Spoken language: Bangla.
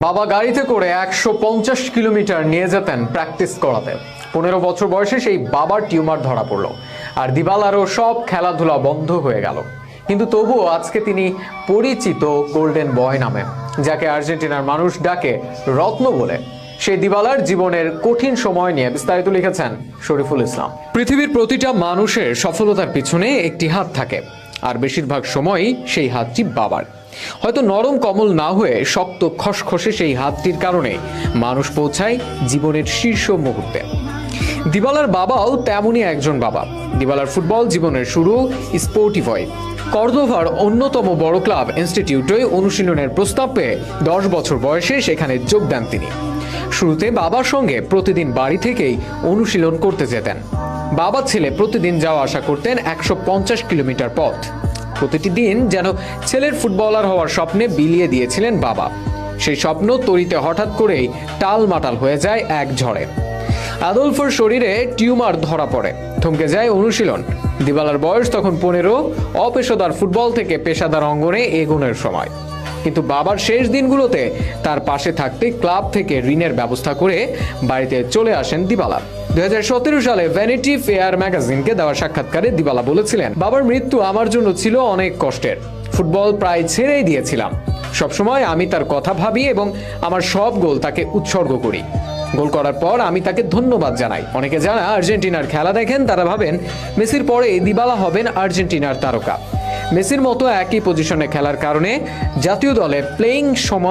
বাবা গাড়িতে করে 150 কিলোমিটার নিয়ে যেতেন প্র্যাকটিস করাতে। 15 বছর বয়সে সেই বাবার টিউমার ধরা পড়ল, আর দিবালারও সব খেলাধুলা বন্ধ হয়ে গেল। কিন্তু তবুও আজকে তিনি পরিচিত গোল্ডেন বয় নামে, যাকে আর্জেন্টিনার মানুষ ডাকে রত্ন বলে। সেই দিবালার জীবনের কঠিন সময় নিয়ে বিস্তারিত লিখেছেন শরীফুল ইসলাম। পৃথিবীর প্রতিটা মানুষের সফলতার পিছনে একটি হাত থাকে, আর বেশিরভাগ সময়ই সেই হাতটি বাবার। হয়তো নরম কমল না হয়ে শক্ত খসখসে সেই হাতটির কারণে মানুষ পৌঁছায় জীবনের শীর্ষ মুহূর্তে। দিবালার বাবাও তেমনই একজন বাবা। দিবালার ফুটবল জীবনের শুরু স্পোর্টিভয় কর্দোভার অন্যতম বড় ক্লাব ইনস্টিটিউটে অনুশীলনের প্রস্তাব পেয়ে 10 বছর বয়সে সেখানে যোগ দেন তিনি। শুরুতে বাবার সঙ্গে প্রতিদিন বাড়ি থেকেই অনুশীলন করতে যেতেন। বাবা ছেলে প্রতিদিন যাওয়া আসা করতেন 150 কিলোমিটার পথ। প্রতিটি দিন যেন ছেলের ফুটবলার হওয়ার স্বপ্নে বিলিয়ে দিয়েছিলেন বাবা। সেই স্বপ্ন তরিতে হঠাৎ করেই টালমাটাল হয়ে যায় এক ঝড়ে। আদলফোর শরীরে টিউমার ধরা পড়ে, থমকে যায় অনুশীলন। দিবালার বয়স তখন 15, অপেশাদার ফুটবল থেকে পেশাদার অঙ্গনে এগোনোর সময়। কিন্তু বাবার শেষ দিনগুলোতে তার পাশে থাকতে ক্লাব থেকে ঋণের ব্যবস্থা করে বাড়িতে চলে আসেন দিবালা। 2017 সালে ভ্যানিটি ফেয়ার ম্যাগাজিনকে দেওয়া সাক্ষাৎকারে দিবালা বলেছিলেন, বাবার মৃত্যু আমার জন্য ছিল অনেক কষ্টের। ফুটবল প্রায় ছেড়েই দিয়েছিলাম। সবসময় আমি তার কথা ভাবি এবং আমার সব গোল তাকে উৎসর্গ করি। গোল করার পর আমি তাকে ধন্যবাদ জানাই। অনেকে যারা আর্জেন্টিনার খেলা দেখেন তারা ভাবেন মেসির পরে দিবালা হবেন আর্জেন্টিনার তারকা। মেসির মতো একই পজিশনে খেলার কারণে জাতীয় দলে প্লেইং সময়